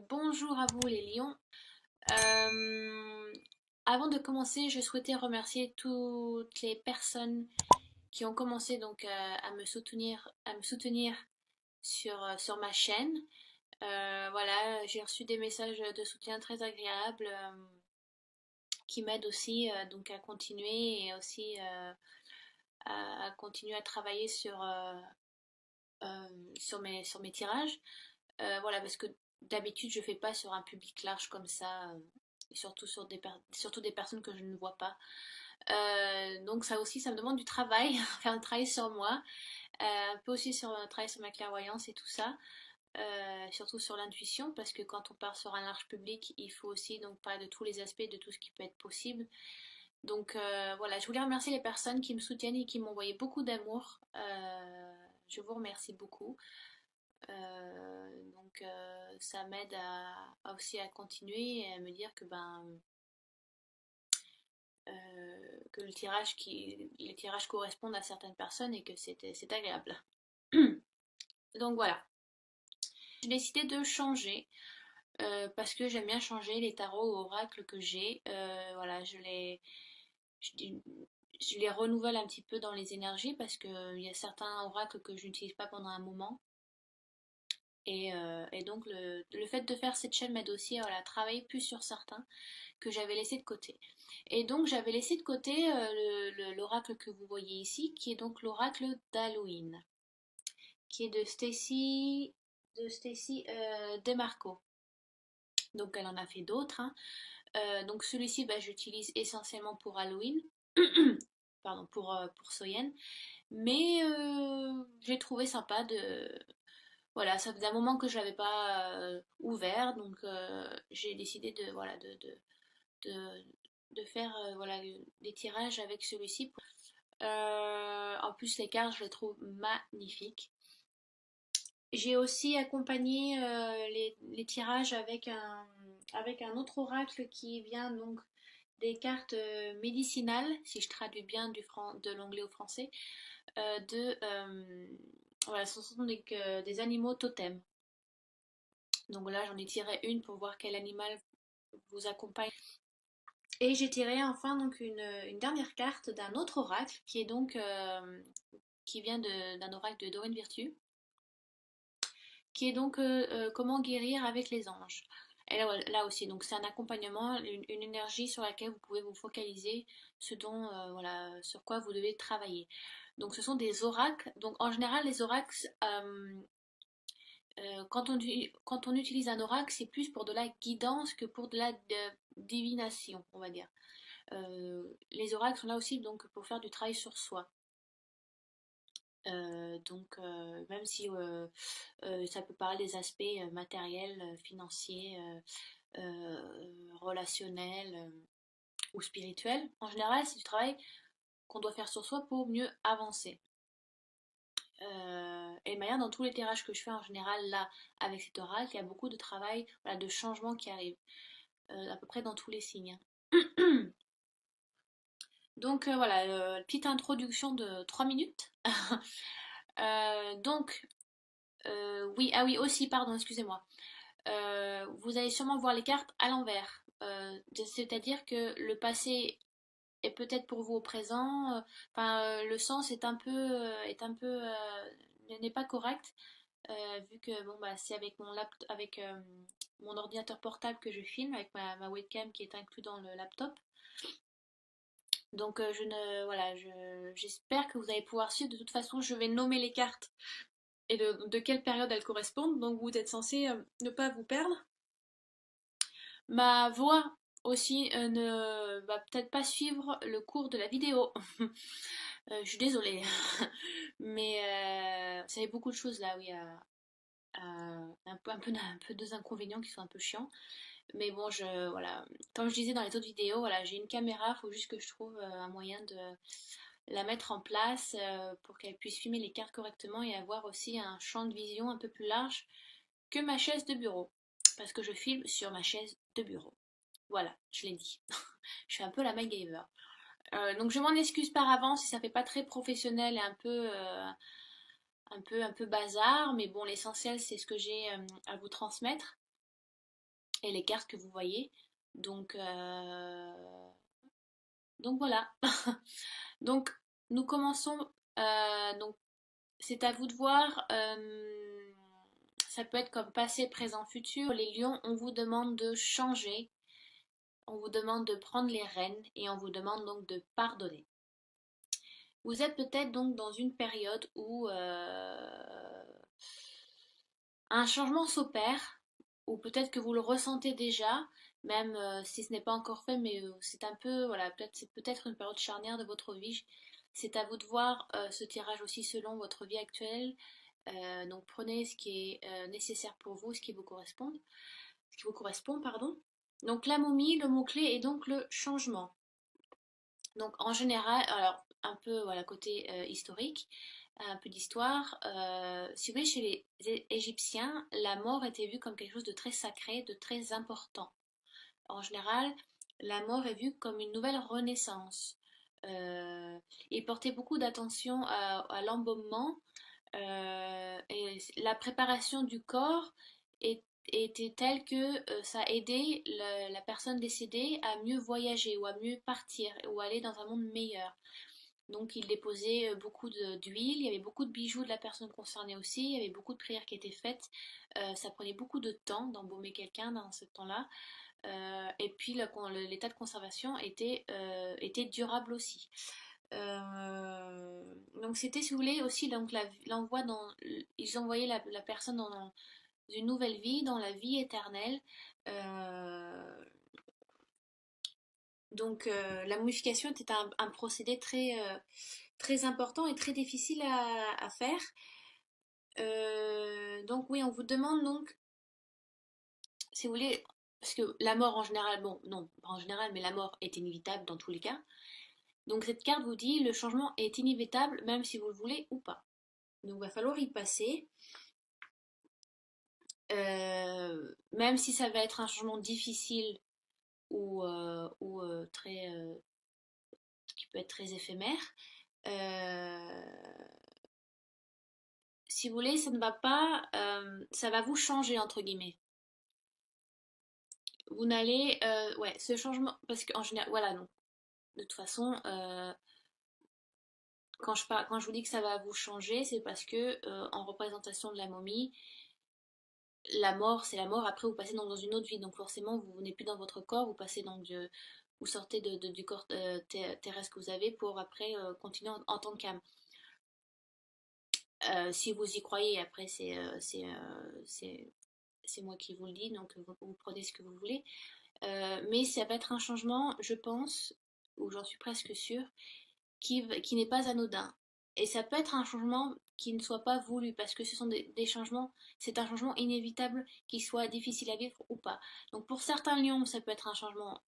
Bonjour à vous les lions. Euh, Avant de commencer, je souhaitais remercier toutes les personnes qui ont commencé donc à me soutenir sur ma chaîne. Voilà, j'ai reçu des messages de soutien très agréables qui m'aident aussi donc à continuer et aussi à continuer à travailler sur mes tirages. Voilà, parce que d'habitude, je fais pas sur un public large comme ça, et surtout des personnes que je ne vois pas. Donc ça aussi, ça me demande du travail, faire un travail sur moi, un peu aussi sur un travail sur ma clairvoyance et tout ça, surtout sur l'intuition, parce que quand on part sur un large public, il faut aussi donc parler de tous les aspects, de tout ce qui peut être possible. Donc voilà, je voulais remercier les personnes qui me soutiennent et qui m'ont envoyé beaucoup d'amour. Je vous remercie beaucoup. Donc ça m'aide aussi à continuer et à me dire que les tirages correspondent à certaines personnes et que c'est agréable. Donc voilà, j'ai décidé de changer parce que j'aime bien changer les tarots ou oracles que j'ai. Voilà, je, je les renouvelle un petit peu dans les énergies parce qu'il y a certains oracles que je n'utilise pas pendant un moment. Et donc le fait de faire cette chaîne m'aide aussi voilà, à travailler plus sur certains que j'avais laissé de côté. Et donc j'avais laissé de côté l'oracle que vous voyez ici, qui est donc l'oracle d'Halloween, qui est de Stacy DeMarco. Donc elle en a fait d'autres, hein. Donc celui-ci, bah, j'utilise essentiellement pour Halloween, pardon, pour Soyen, mais j'ai trouvé sympa de... Voilà, ça faisait un moment que je l'avais pas ouvert, donc j'ai décidé de, de faire voilà, des tirages avec celui-ci. En plus, les cartes, je les trouve magnifiques. J'ai aussi accompagné les tirages avec un autre oracle qui vient donc des cartes médicinales, si je traduis bien de l'anglais au français, voilà, ce sont des animaux totems. Donc là, j'en ai tiré une pour voir quel animal vous accompagne. Et j'ai tiré enfin donc une dernière carte d'un autre oracle qui est donc qui vient d'un oracle de Doreen Virtue, qui est donc comment guérir avec les anges. Et là aussi, donc c'est un accompagnement, une énergie sur laquelle vous pouvez vous focaliser, ce dont voilà, sur quoi vous devez travailler. Donc ce sont des oracles. Donc en général, les oracles, quand on utilise un oracle, c'est plus pour de la guidance que pour de la divination, on va dire. Les oracles sont là aussi donc pour faire du travail sur soi. Donc même si ça peut parler des aspects matériels, financiers, relationnels ou spirituels, en général c'est du travail qu'on doit faire sur soi pour mieux avancer. Et de manière, dans tous les tirages que je fais en général là avec cet oracle, il y a beaucoup de travail, voilà, de changement qui arrive, à peu près dans tous les signes. Donc voilà, petite introduction de 3 minutes. Donc, oui, ah oui, aussi, pardon, excusez-moi. Vous allez sûrement voir les cartes à l'envers. C'est-à-dire que le passé est peut-être pour vous au présent. Enfin, le sens n'est pas correct. Vu que bon bah c'est avec mon ordinateur portable que je filme avec ma webcam qui est inclus dans le laptop. Donc je ne voilà, j'espère que vous allez pouvoir suivre. De toute façon, je vais nommer les cartes et de quelle période elles correspondent. Donc vous êtes censé ne pas vous perdre. Ma voix aussi ne va peut-être pas suivre le cours de la vidéo. Je suis désolée. Mais ça y a beaucoup de choses là, oui, un peu deux inconvénients qui sont un peu chiants. Mais bon, voilà. Comme je disais dans les autres vidéos, voilà, j'ai une caméra, il faut juste que je trouve un moyen de la mettre en place pour qu'elle puisse filmer les cartes correctement et avoir aussi un champ de vision un peu plus large que ma chaise de bureau. Parce que je filme sur ma chaise de bureau. Voilà, je l'ai dit. Je suis un peu la MacGyver. Donc je m'en excuse par avance si ça fait pas très professionnel et un peu bazar, mais bon, l'essentiel c'est ce que j'ai à vous transmettre. et les cartes que vous voyez. Donc, donc voilà. Donc nous commençons. Donc c'est à vous de voir. Ça peut être comme passé, présent, futur. Les lions, on vous demande de changer. On vous demande de prendre les rênes et on vous demande donc de pardonner. Vous êtes peut-être donc dans une période où un changement s'opère, ou peut-être que vous le ressentez déjà, même si ce n'est pas encore fait, mais c'est un peu, voilà, c'est peut-être une période charnière de votre vie. C'est à vous de voir ce tirage aussi selon votre vie actuelle. Donc prenez ce qui est nécessaire pour vous, ce qui vous correspond, pardon. Donc la momie, le mot-clé est donc le changement. Donc en général, alors un peu voilà côté historique, un peu d'histoire. Si vous voulez, chez les Égyptiens, la mort était vue comme quelque chose de très sacré, de très important. En général, la mort est vue comme une nouvelle renaissance. Euh, Ils portaient beaucoup d'attention à l'embaumement et la préparation du corps était telle que ça aidait la personne décédée à mieux voyager ou à mieux partir ou aller dans un monde meilleur. Donc il déposait beaucoup d'huile, il y avait beaucoup de bijoux de la personne concernée aussi, il y avait beaucoup de prières qui étaient faites. Ça prenait beaucoup de temps d'embaumer quelqu'un dans ce temps-là. Et puis l'état de conservation était durable aussi. Donc c'était, si vous voulez, aussi donc l'envoi dans, ils envoyaient la personne dans une nouvelle vie, dans la vie éternelle. Euh, donc la momification était un procédé très important et très difficile à faire. Donc oui, on vous demande donc, si vous voulez, parce que la mort en général, bon, non, pas en général, mais la mort est inévitable dans tous les cas. Donc cette carte vous dit le changement est inévitable même si vous le voulez ou pas. Donc il va falloir y passer. Même si ça va être un changement difficile ou qui peut être très éphémère, euh, si vous voulez, ça ne va pas, ça va vous changer entre guillemets. Vous n'allez, ouais, ce changement, parce qu'en général, voilà, donc de toute façon, quand je vous dis que ça va vous changer, c'est parce que en représentation de la momie, la mort, c'est la mort. Après, vous passez donc dans une autre vie, donc forcément, vous n'êtes plus dans votre corps, vous passez donc vous sortez du corps terrestre que vous avez pour après continuer en tant qu'âme. Si vous y croyez, après, c'est moi qui vous le dis, donc vous prenez ce que vous voulez. Mais ça va être un changement, je pense, ou j'en suis presque sûre, qui n'est pas anodin. Et ça peut être un changement qui ne soit pas voulu, parce que ce sont des changements, c'est un changement inévitable qui soit difficile à vivre ou pas. Donc pour certains lions, ça peut être un changement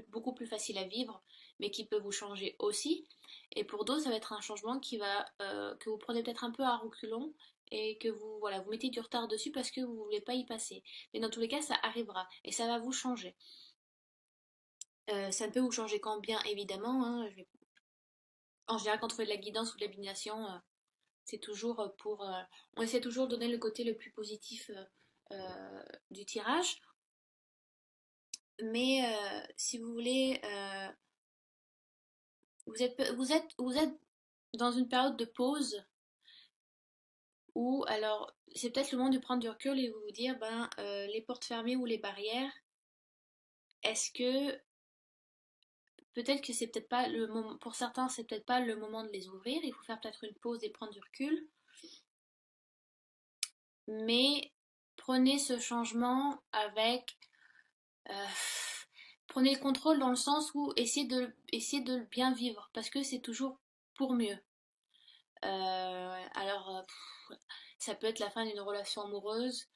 beaucoup plus facile à vivre, mais qui peut vous changer aussi. Et pour d'autres, ça va être un changement que vous prenez peut-être un peu à reculons et que voilà, vous mettez du retard dessus parce que vous ne voulez pas y passer. Mais dans tous les cas, ça arrivera et ça va vous changer. Ça ne peut vous changer qu'en bien, évidemment. Hein. En général, quand on fait de la guidance ou de la divination, c'est toujours on essaie toujours de donner le côté le plus positif du tirage. Mais si vous voulez, vous êtes dans une période de pause où, alors, c'est peut-être le moment de prendre du recul et vous dire, ben, les portes fermées ou les barrières, est-ce que peut-être que c'est peut-être pas le moment, pour certains, c'est peut-être pas le moment de les ouvrir, il faut faire peut-être une pause et prendre du recul, mais prenez ce changement avec, euh, prenez le contrôle dans le sens où essayez de le bien vivre, parce que c'est toujours pour mieux. Alors, ça peut être la fin d'une relation amoureuse,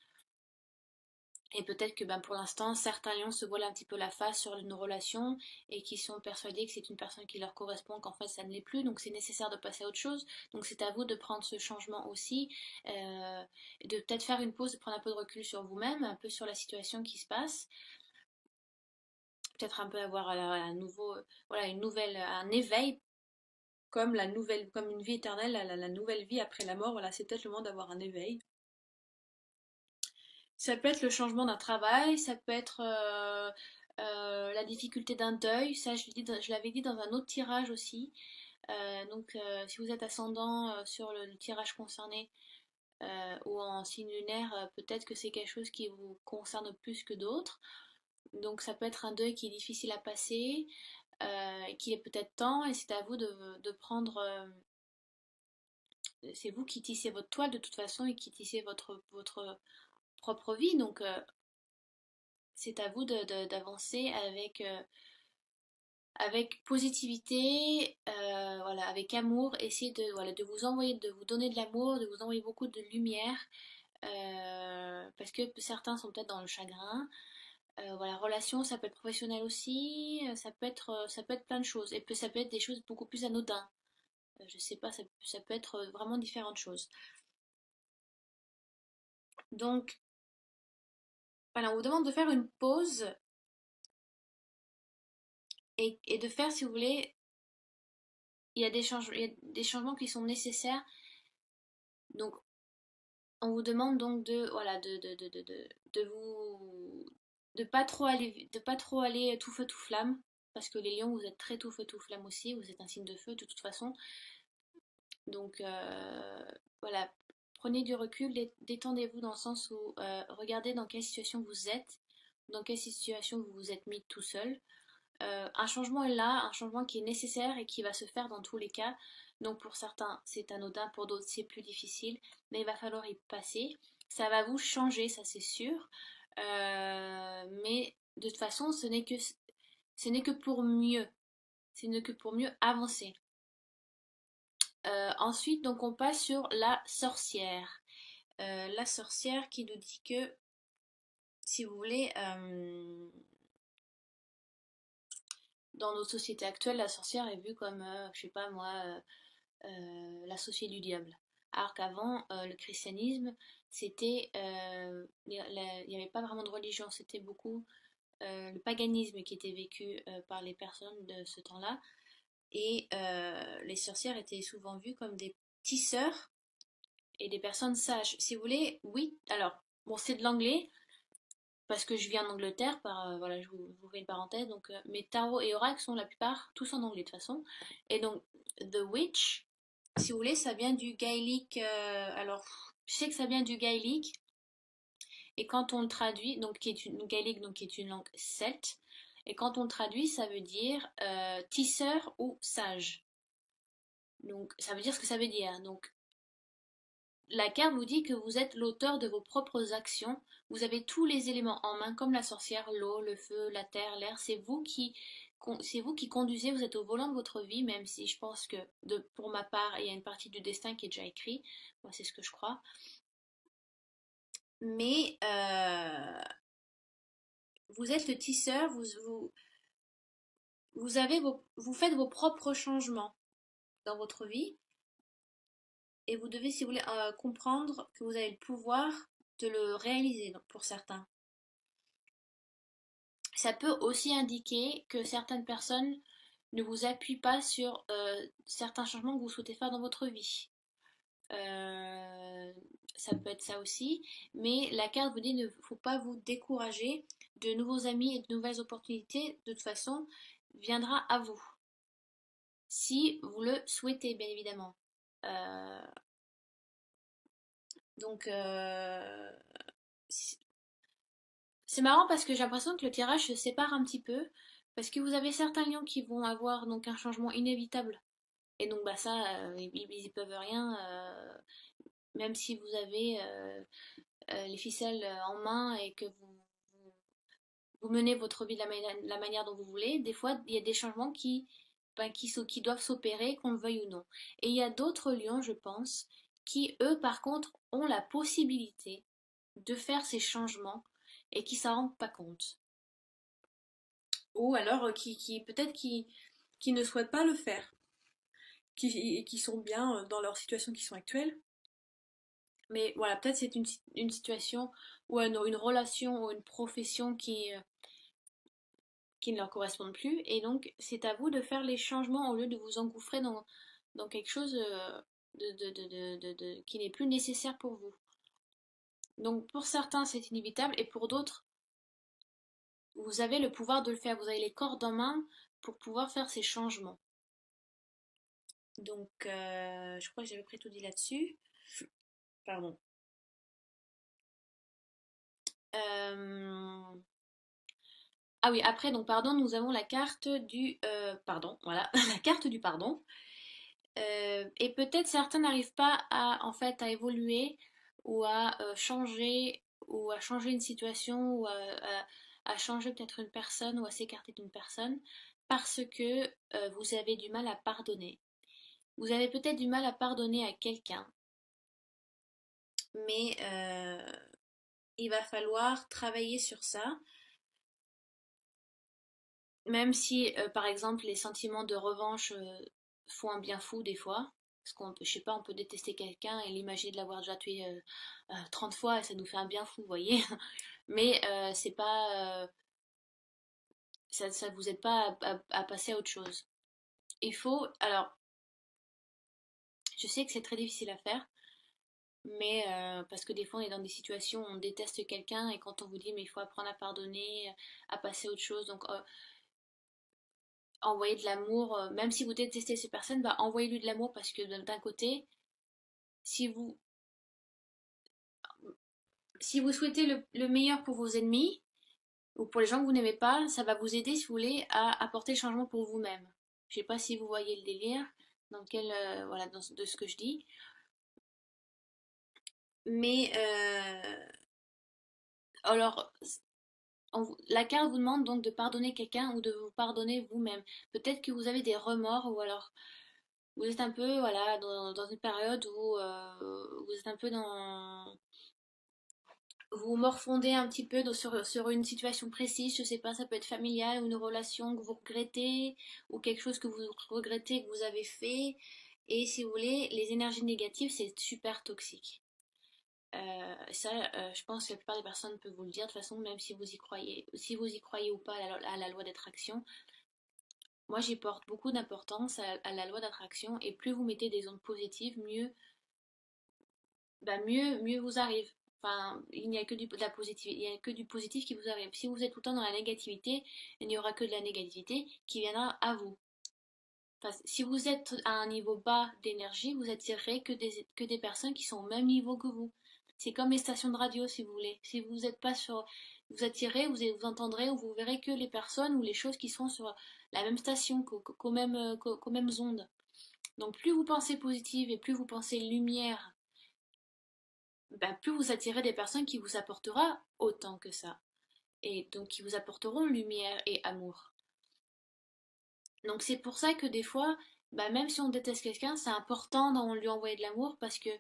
et peut-être que ben, pour l'instant, certains lions se voilent un petit peu la face sur une relation et qui sont persuadés que c'est une personne qui leur correspond, qu'en fait ça ne l'est plus, donc c'est nécessaire de passer à autre chose. Donc c'est à vous de prendre ce changement aussi, et de peut-être faire une pause, de prendre un peu de recul sur vous-même, un peu sur la situation qui se passe, peut-être un peu avoir un nouveau, voilà, un éveil. Comme une vie éternelle, la nouvelle vie après la mort, voilà, c'est peut-être le moment d'avoir un éveil. Ça peut être le changement d'un travail, ça peut être la difficulté d'un deuil, ça je l'avais dit dans un autre tirage aussi. Si vous êtes ascendant sur le tirage concerné ou en signe lunaire, peut-être que c'est quelque chose qui vous concerne plus que d'autres. Donc ça peut être un deuil qui est difficile à passer, et qu'il est peut-être temps, et c'est à vous de prendre... c'est vous qui tissez votre toile de toute façon et qui tissez votre propre vie. Donc c'est à vous d'avancer avec positivité, voilà, avec amour. Essayez voilà, de vous envoyer, de vous donner de l'amour, de vous envoyer beaucoup de lumière. Parce que certains sont peut-être dans le chagrin. Voilà, relation, ça peut être professionnel aussi, ça peut être plein de choses. Et puis ça peut être des choses beaucoup plus anodines. Je sais pas, ça peut être vraiment différentes choses. Donc, voilà, on vous demande de faire une pause et de faire, si vous voulez, il y a des changements qui sont nécessaires. Donc, on vous demande donc de, voilà, de vous, de pas trop aller tout feu tout flamme, parce que les lions, vous êtes très tout feu tout flamme aussi, vous êtes un signe de feu de toute façon. Donc, voilà, prenez du recul, détendez-vous dans le sens où regardez dans quelle situation vous êtes, dans quelle situation vous vous êtes mis tout seul. Un changement est là, un changement qui est nécessaire et qui va se faire dans tous les cas. Donc pour certains, c'est anodin, pour d'autres, c'est plus difficile, mais il va falloir y passer. Ça va vous changer, ça c'est sûr. Mais de toute façon, ce n'est que pour mieux. Ce n'est que pour mieux avancer. Ensuite, donc on passe sur la sorcière. La sorcière qui nous dit que, si vous voulez, dans nos sociétés actuelles, la sorcière est vue comme, je sais pas moi, l'associé du diable. Alors qu'avant, le christianisme, c'était, il n'y avait pas vraiment de religion, c'était beaucoup le paganisme qui était vécu par les personnes de ce temps-là. Et les sorcières étaient souvent vues comme des tisseurs et des personnes sages. Si vous voulez, oui, alors, bon, c'est de l'anglais, parce que je viens d'Angleterre, voilà, je vous fais une parenthèse, donc mes tarots et oracles sont la plupart tous en anglais de toute façon. Et donc, The Witch, si vous voulez, ça vient du gaélique. Alors, je sais que ça vient du gaélique, et quand on le traduit, donc qui est une gaélique, donc qui est une langue celte, et quand on le traduit, ça veut dire tisseur ou sage. Donc, ça veut dire ce que ça veut dire. Donc, la carte vous dit que vous êtes l'auteur de vos propres actions. Vous avez tous les éléments en main, comme la sorcière, l'eau, le feu, la terre, l'air. C'est vous qui conduisez. Vous êtes au volant de votre vie, même si je pense que, pour ma part, il y a une partie du destin qui est déjà écrit. Moi, c'est ce que je crois. Mais vous êtes le tisseur. Vous faites vos propres changements dans votre vie, et vous devez, si vous voulez, comprendre que vous avez le pouvoir de le réaliser, donc, pour certains. Ça peut aussi indiquer que certaines personnes ne vous appuient pas sur certains changements que vous souhaitez faire dans votre vie. Euh, Ça peut être ça aussi, mais la carte vous dit ne faut pas vous décourager, de nouveaux amis et de nouvelles opportunités, de toute façon, viendra à vous, si vous le souhaitez, bien évidemment. Euh, donc, c'est marrant parce que j'ai l'impression que le tirage se sépare un petit peu, parce que vous avez certains lions qui vont avoir donc un changement inévitable. Et donc bah ça, ils y peuvent rien, même si vous avez les ficelles en main et que vous menez votre vie de la manière dont vous voulez. Des fois, il y a des changements qui doivent s'opérer, qu'on le veuille ou non. Et il y a d'autres lions, je pense, qui, eux, par contre, ont la possibilité de faire ces changements et qui s'en rendent pas compte. Ou alors peut-être qui ne souhaitent pas le faire, qui sont bien dans leur situation qui sont actuelles. Mais voilà, peut-être c'est une situation ou une relation ou une profession qui ne leur correspondent plus. Et donc, c'est à vous de faire les changements au lieu de vous engouffrer dans quelque chose qui n'est plus nécessaire pour vous. Donc pour certains c'est inévitable et pour d'autres vous avez le pouvoir de le faire, vous avez les cordes en main pour pouvoir faire ces changements. Donc je crois que j'avais pris tout dit là-dessus. Pardon. Euh, Ah oui, après, donc pardon, nous avons la carte du pardon, voilà, la carte du pardon. Et peut-être certains n'arrivent pas à en fait à évoluer ou à changer ou à changer une situation ou à changer peut-être une personne ou à s'écarter d'une personne parce que vous avez du mal à pardonner. Vous avez peut-être du mal à pardonner à quelqu'un, mais il va falloir travailler sur ça. Même si, par exemple, les sentiments de revanche font un bien fou des fois, parce qu'on peut, je sais pas, on peut détester quelqu'un et l'imaginer de l'avoir déjà tué 30 fois et ça nous fait un bien fou, vous voyez. Mais c'est pas, ça vous aide pas à passer à autre chose. Il faut, alors, je sais que c'est très difficile à faire, mais parce que des fois on est dans des situations où on déteste quelqu'un et quand on vous dit mais il faut apprendre à pardonner, à passer à autre chose, donc envoyer de l'amour, même si vous détestez ces personnes, bah, envoyez-lui de l'amour parce que d'un côté, si vous, si vous souhaitez le meilleur pour vos ennemis ou pour les gens que vous n'aimez pas, ça va vous aider, si vous voulez, à apporter le changement pour vous-même. Je sais pas si vous voyez le délire dans lequel, voilà, de ce que je dis, mais alors, la carte vous demande donc de pardonner quelqu'un ou de vous pardonner vous-même. Peut-être que vous avez des remords ou alors vous êtes un peu voilà dans une période où vous êtes un peu dans vous morfondez un petit peu sur une situation précise, je sais pas, ça peut être familial ou une relation que vous regrettez ou quelque chose que vous regrettez que vous avez fait. Et si vous voulez, les énergies négatives, c'est super toxique. Ça, je pense que la plupart des personnes peuvent vous le dire de toute façon, même si vous y croyez ou pas à la loi d'attraction. Moi, j'y porte beaucoup d'importance à la loi d'attraction et plus vous mettez des ondes positives, mieux vous arrive. Enfin, il n'y a que de la positive, il n'y a que du positif qui vous arrive. Si vous êtes tout le temps dans la négativité, il n'y aura que de la négativité qui viendra à vous. Enfin, si vous êtes à un niveau bas d'énergie, vous attirerez que des personnes qui sont au même niveau que vous. C'est comme les stations de radio, si vous voulez. Si vous n'êtes pas sur... Vous attirez, vous entendrez ou vous verrez que les personnes ou les choses qui sont sur la même station, qu'aux mêmes ondes. Donc plus vous pensez positive et plus vous pensez lumière, ben, plus vous attirez des personnes qui vous apporteront autant que ça. Et donc qui vous apporteront lumière et amour. Donc c'est pour ça que des fois, bah, même si on déteste quelqu'un, c'est important d'en lui envoyer de l'amour parce que,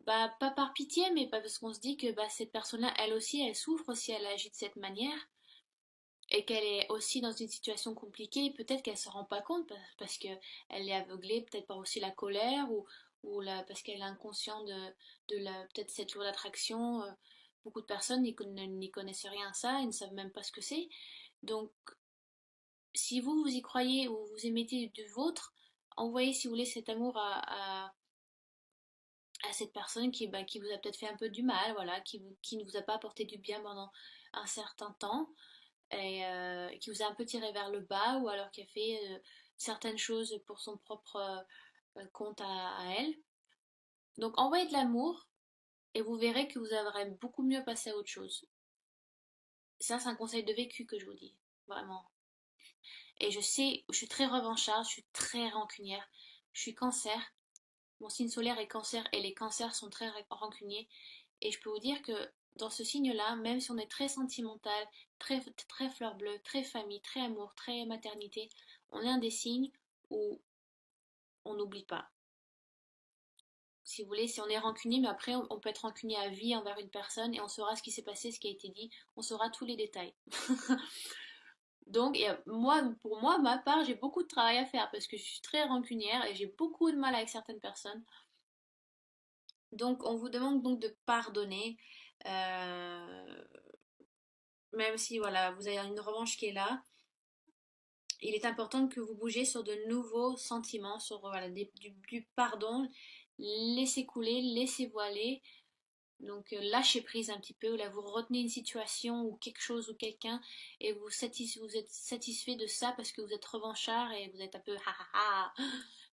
bah, pas par pitié, mais parce qu'on se dit que bah, cette personne-là, elle aussi, elle souffre si elle agit de cette manière et qu'elle est aussi dans une situation compliquée. Peut-être qu'elle se rend pas compte parce que elle est aveuglée, peut-être par aussi la colère parce qu'elle est inconsciente de peut-être cette loi d'attraction. Beaucoup de personnes n'y connaissent rien à ça, ils ne savent même pas ce que c'est. Donc si vous y croyez ou vous émettez du vôtre, envoyez si vous voulez cet amour à cette personne qui vous a peut-être fait un peu du mal, voilà, qui ne vous a pas apporté du bien pendant un certain temps et qui vous a un peu tiré vers le bas ou alors qui a fait certaines choses pour son propre compte à elle. Donc envoyez de l'amour et vous verrez que vous aurez beaucoup mieux passé à autre chose. Ça, c'est un conseil de vécu que je vous dis, vraiment. Et je sais, je suis très revancharde, je suis très rancunière, je suis cancer. Mon signe solaire est cancer et les cancers sont très rancuniers. Et je peux vous dire que dans ce signe-là, même si on est très sentimental, très fleur bleue, très famille, très amour, très maternité, on est un des signes où on n'oublie pas. Si vous voulez, si on est rancunier, mais après on peut être rancunier à vie envers une personne et on saura ce qui s'est passé, ce qui a été dit, on saura tous les détails. Donc, moi, pour moi, ma part, j'ai beaucoup de travail à faire parce que je suis très rancunière et j'ai beaucoup de mal avec certaines personnes. Donc, on vous demande donc de pardonner, euh, même si voilà, vous avez une revanche qui est là. Il est important que vous bougiez sur de nouveaux sentiments, sur voilà, du pardon. Laissez couler, laissez voiler. Donc lâchez prise un petit peu, là vous retenez une situation ou quelque chose ou quelqu'un et vous êtes satisfait de ça parce que vous êtes revanchard et vous êtes un peu ha ha ha,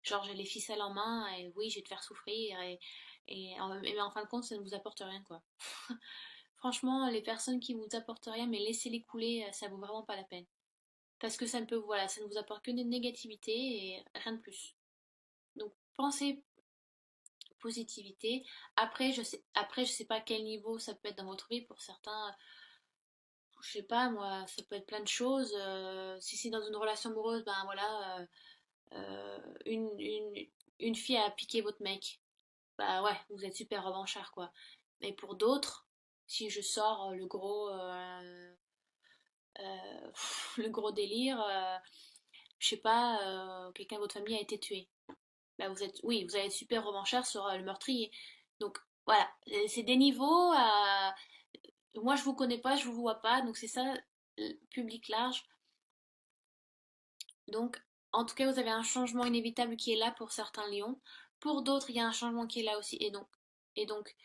genre j'ai les ficelles en main et oui je vais te faire souffrir mais en fin de compte ça ne vous apporte rien quoi. Franchement les personnes qui vous apportent rien mais laissez-les couler, ça vaut vraiment pas la peine. Parce que ça ne peut, voilà, ça ne vous apporte que des négativités et rien de plus. Donc pensez positivité. Après, je sais pas à quel niveau ça peut être dans votre vie. Pour certains, je sais pas moi, ça peut être plein de choses. Si c'est dans une relation amoureuse, ben voilà, une fille a piqué votre mec. Bah ouais, vous êtes super revanchard quoi. Mais pour d'autres, si je sors le gros délire, je sais pas, quelqu'un de votre famille a été tué. Bah oui, vous allez être super revanchard sur le meurtrier. Donc voilà, c'est des niveaux. Moi, je vous connais pas, je vous vois pas, donc c'est ça, public large. Donc, en tout cas, vous avez un changement inévitable qui est là pour certains lions. Pour d'autres, il y a un changement qui est là aussi. Et donc,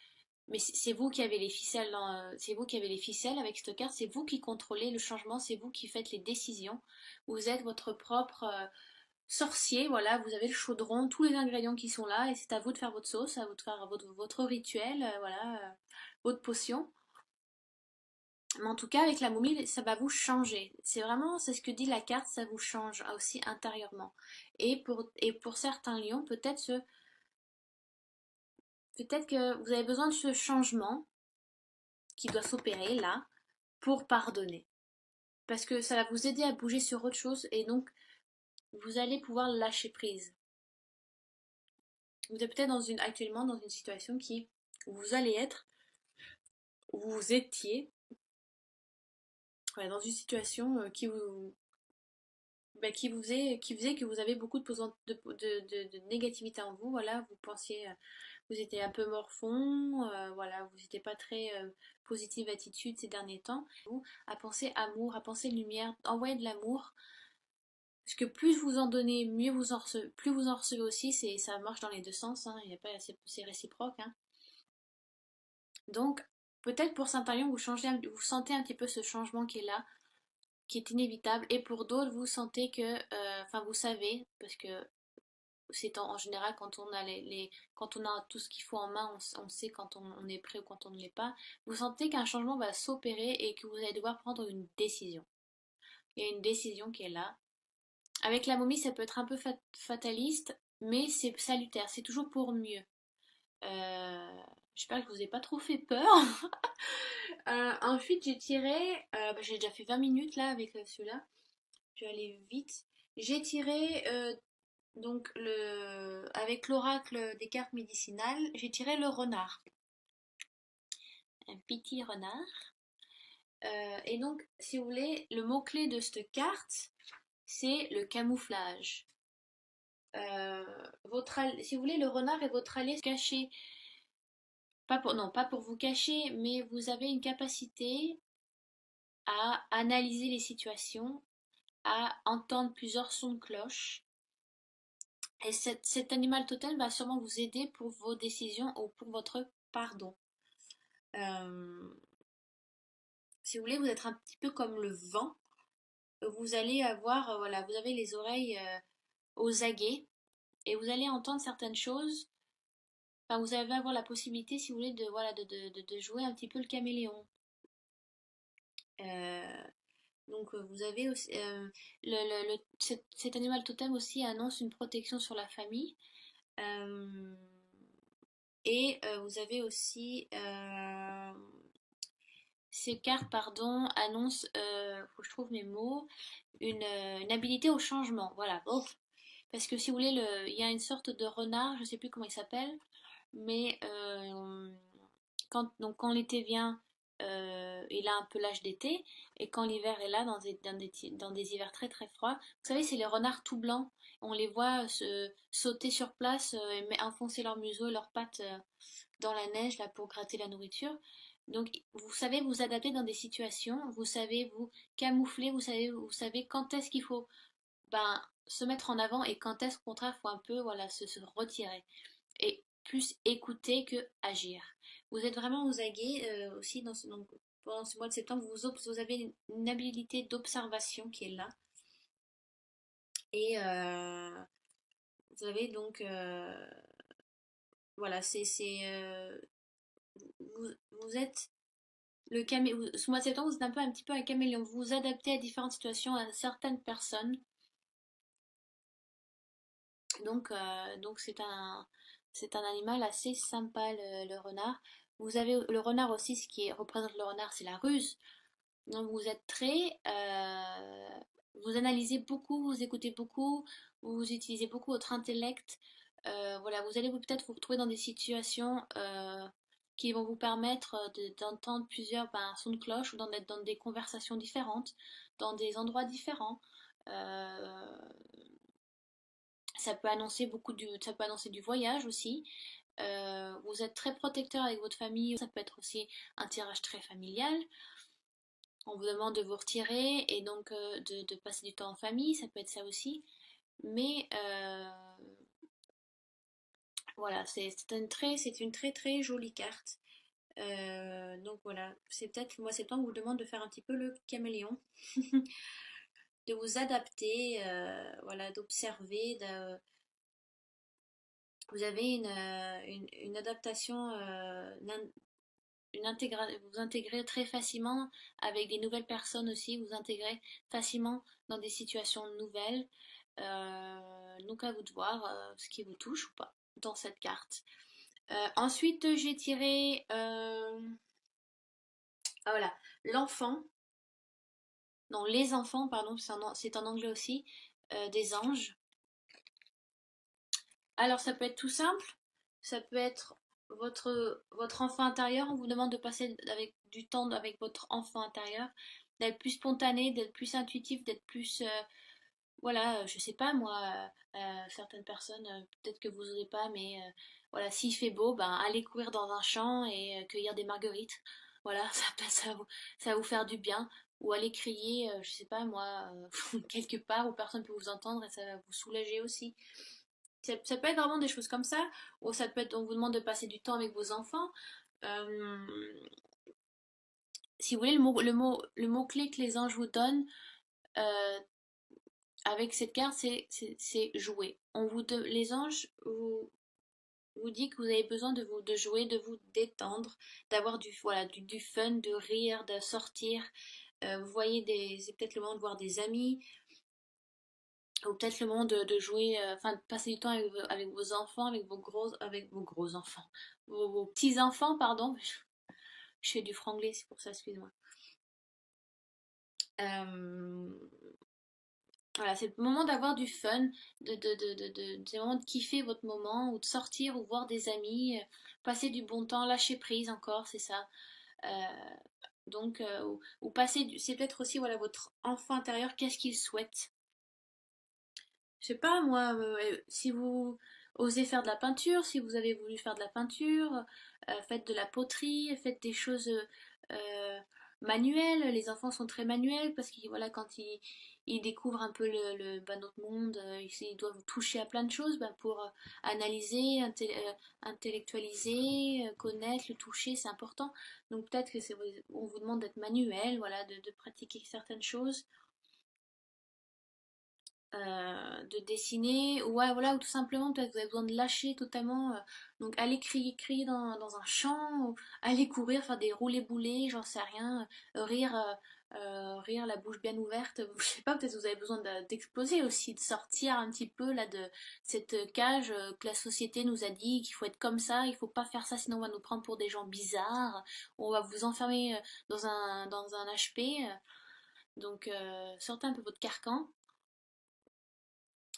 mais c'est vous qui avez les ficelles, c'est vous qui avez les ficelles avec cette carte. C'est vous qui contrôlez le changement, c'est vous qui faites les décisions. Vous êtes votre propre sorcier, voilà, vous avez le chaudron, tous les ingrédients qui sont là, et c'est à vous de faire votre sauce, à vous de faire votre rituel, voilà, votre potion. Mais en tout cas, avec la momie, ça va vous changer. C'est vraiment, c'est ce que dit la carte, ça vous change aussi intérieurement. Et pour certains lions, peut-être que vous avez besoin de ce changement qui doit s'opérer là pour pardonner. Parce que ça va vous aider à bouger sur autre chose et donc vous allez pouvoir lâcher prise. Vous êtes peut-être actuellement dans une situation où vous allez être, où vous étiez, voilà, dans une situation qui faisait que vous avez beaucoup de négativité en vous. Voilà, vous pensiez, vous étiez un peu morfond, voilà, vous n'étiez pas très positive attitude ces derniers temps. Vous, à penser amour, à penser lumière, envoyer de l'amour. Parce que plus vous en donnez, mieux vous en recevez, plus vous en recevez aussi, ça marche dans les deux sens, hein, il y a pas, c'est réciproque. Hein. Donc, peut-être pour Saint-Arion, vous sentez un petit peu ce changement qui est là, qui est inévitable, et pour d'autres, vous sentez que, enfin, vous savez, parce que c'est en général quand on a quand on a tout ce qu'il faut en main, on sait quand on est prêt ou quand on ne l'est pas. Vous sentez qu'un changement va s'opérer et que vous allez devoir prendre une décision. Il y a une décision qui est là. Avec la momie, ça peut être un peu fataliste, mais c'est salutaire, c'est toujours pour mieux. Euh, J'espère que je vous ai pas trop fait peur. Ensuite, j'ai déjà fait 20 minutes là avec celui-là. Je vais aller vite. J'ai tiré donc avec l'oracle des cartes médicinales, j'ai tiré le renard, un petit renard. Et donc, si vous voulez, le mot-clé de cette carte, c'est le camouflage. Si vous voulez, le renard est votre allié caché. Non, pas pour vous cacher, mais vous avez une capacité à analyser les situations, à entendre plusieurs sons de cloche. Et cet animal totem va sûrement vous aider pour vos décisions ou pour votre pardon. Euh, Si vous voulez, vous êtes un petit peu comme le vent. Vous allez avoir, voilà, vous avez les oreilles aux aguets et vous allez entendre certaines choses. Enfin, vous allez avoir la possibilité, si vous voulez, voilà, de jouer un petit peu le caméléon. Euh, Donc vous avez aussi cet animal totem aussi annonce une protection sur la famille. Euh, Vous avez aussi ces cartes, pardon, annoncent, faut que je trouve mes mots, une habilité au changement. Voilà. Oh. Parce que si vous voulez, il y a une sorte de renard, je sais plus comment il s'appelle, mais quand l'été vient, il a un peu l'âge d'été, et quand l'hiver est là, dans des hivers très très froids, vous savez, c'est les renards tout blancs. On les voit sauter sur place et enfoncer leur museau et leurs pattes dans la neige là, pour gratter la nourriture. Donc, vous savez vous adapter dans des situations, vous savez vous camoufler, vous savez quand est-ce qu'il faut se mettre en avant et quand est-ce qu'au contraire il faut un peu voilà, se retirer et plus écouter que agir. Vous êtes vraiment aux aguets aussi donc, pendant ce mois de septembre. Vous avez une habilité d'observation qui est là. Et vous avez donc... voilà, vous, vous êtes ce mois de septembre, vous êtes un peu un petit peu un caméléon. Vous vous adaptez à différentes situations, à certaines personnes. Donc c'est un animal assez sympa, le renard. Vous avez le renard aussi, ce qui représente le renard, c'est la ruse. Donc vous êtes vous analysez beaucoup, vous écoutez beaucoup, vous utilisez beaucoup votre intellect. Voilà, vous allez peut-être vous retrouver dans des situations qui vont vous permettre d'entendre plusieurs sons de cloche ou d'être dans des conversations différentes, dans des endroits différents. Euh, ça peut annoncer du voyage aussi. Vous êtes très protecteur avec votre famille, ça peut être aussi un tirage très familial. On vous demande de vous retirer et donc de passer du temps en famille, ça peut être ça aussi. Mais voilà, c'est une très très jolie carte. Donc voilà, c'est peut-être le mois de septembre vous demande de faire un petit peu le caméléon, de vous adapter, voilà, d'observer. Vous avez une adaptation, vous intégrez très facilement avec des nouvelles personnes aussi, vous intégrez facilement dans des situations nouvelles. Donc à vous de voir ce qui vous touche ou pas dans cette carte. Ensuite, j'ai tiré voilà, l'enfant, non, les enfants, pardon, c'est en anglais aussi, des anges. Alors ça peut être tout simple, ça peut être votre enfant intérieur, on vous demande de passer avec du temps avec votre enfant intérieur, d'être plus spontané, d'être plus intuitif, d'être plus voilà, je sais pas moi, certaines personnes, peut-être que vous n'osez pas, mais voilà, s'il fait beau, ben allez courir dans un champ et cueillir des marguerites. Voilà, ça va vous faire du bien. Ou aller crier, je sais pas moi, quelque part où personne ne peut vous entendre et ça va vous soulager aussi. Ça peut être vraiment des choses comme ça, ou ça peut être, on vous demande de passer du temps avec vos enfants. Euh, Si vous voulez, le mot-clé que les anges vous donnent euh, avec cette carte, c'est jouer. Les anges vous dit que vous avez besoin de jouer, de vous détendre, d'avoir voilà, du fun, de rire, de sortir. Vous voyez c'est peut-être le moment de voir des amis, ou peut-être le moment de jouer, enfin de passer du temps avec vos enfants, avec vos gros enfants, vos petits enfants, pardon. Je fais du franglais, c'est pour ça, excuse-moi. Euh, voilà, c'est le moment d'avoir du fun, c'est le moment de kiffer votre moment, ou de sortir, ou voir des amis, passer du bon temps, lâcher prise encore, c'est ça. Euh, ou passer c'est peut-être aussi voilà votre enfant intérieur, qu'est-ce qu'il souhaite. Je sais pas moi, si vous osez faire de la peinture, si vous avez voulu faire de la peinture, faites de la poterie, faites des choses euh, manuelles. Les enfants sont très manuels parce que voilà, quand ils découvrent un peu notre monde, ils doivent toucher à plein de choses pour analyser, intellectualiser, connaître, le toucher, c'est important. Donc peut-être que on vous demande d'être manuel, voilà, de pratiquer certaines choses, de dessiner, ouais, voilà, ou tout simplement peut-être que vous avez besoin de lâcher totalement, donc aller crier dans un champ, ou aller courir, faire des roulés-boulés, j'en sais rien, rire la bouche bien ouverte, je sais pas, peut-être que vous avez besoin d'exploser aussi, de sortir un petit peu là de cette cage que la société nous a dit qu'il faut être comme ça, il faut pas faire ça sinon on va nous prendre pour des gens bizarres, on va vous enfermer dans un HP, donc sortez un peu votre carcan.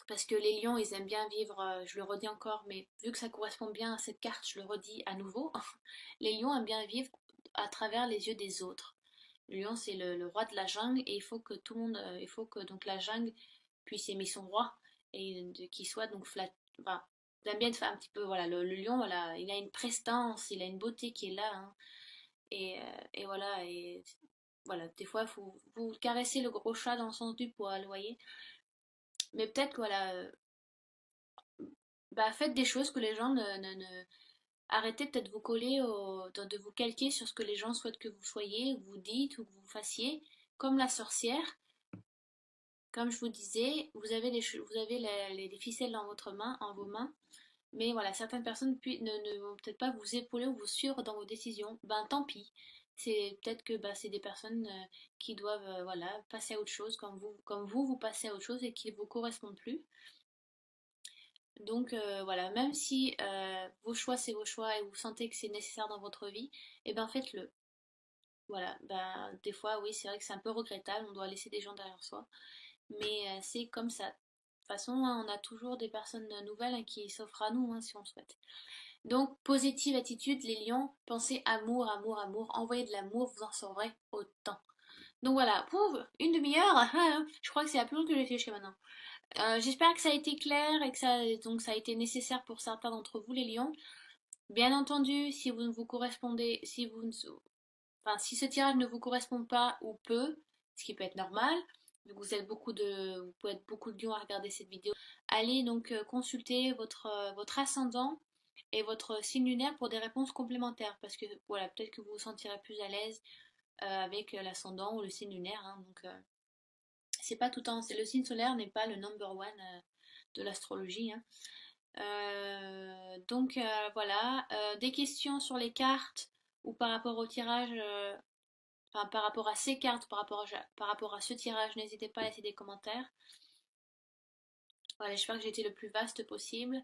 Parce que les lions, ils aiment bien vivre, je le redis encore, mais vu que ça correspond bien à cette carte, je le redis à nouveau, les lions aiment bien vivre à travers les yeux des autres. Le lion, c'est le roi de la jungle, et il faut que tout le monde, il faut que donc la jungle puisse aimer son roi, et qu'il soit donc flat. Enfin, j'aime bien faire un petit peu, voilà, le lion, voilà, il a une prestance, il a une beauté qui est là, hein, et voilà, des fois, vous caressez le gros chat dans le sens du poil, vous voyez. Mais peut-être, voilà, faites des choses que les gens arrêtez peut-être de vous coller, de vous calquer sur ce que les gens souhaitent que vous soyez, ou que vous dites, ou que vous fassiez, comme la sorcière. Comme je vous disais, vous avez les ficelles dans votre main, en vos mains, mais voilà, certaines personnes ne vont peut-être pas vous épauler ou vous suivre dans vos décisions. Ben tant pis. C'est peut-être que bah, c'est des personnes qui doivent voilà, passer à autre chose, comme vous passez à autre chose et qui ne vous correspondent plus. Donc voilà, même si vos choix c'est vos choix et vous sentez que c'est nécessaire dans votre vie, et ben faites-le. Voilà, ben des fois oui c'est vrai que c'est un peu regrettable, on doit laisser des gens derrière soi, mais c'est comme ça. De toute façon, hein, on a toujours des personnes nouvelles hein, qui s'offrent à nous hein, si on le souhaite. Donc, positive attitude, les lions, pensez amour, amour, amour, envoyez de l'amour, vous en sauverez autant. Donc voilà, pouf, une demi-heure, je crois que c'est la plus longue que j'ai fait jusqu'à maintenant. J'espère que ça a été clair et que ça a été nécessaire pour certains d'entre vous, les lions. Bien entendu, si vous ne vous correspondez, si vous ne, enfin, si ce tirage ne vous correspond pas ou peu, ce qui peut être normal, vu que vous pouvez être beaucoup de lions à regarder cette vidéo, allez donc consulter votre ascendant et votre signe lunaire pour des réponses complémentaires, parce que voilà, peut-être que vous vous sentirez plus à l'aise avec l'ascendant ou le signe lunaire, hein, donc c'est pas tout en, le signe solaire n'est pas le number one de l'astrologie, hein. Donc voilà, des questions sur les cartes ou par rapport au tirage, enfin par rapport à ces cartes, par rapport à ce tirage, n'hésitez pas à laisser des commentaires. Voilà, j'espère que j'ai été le plus vaste possible.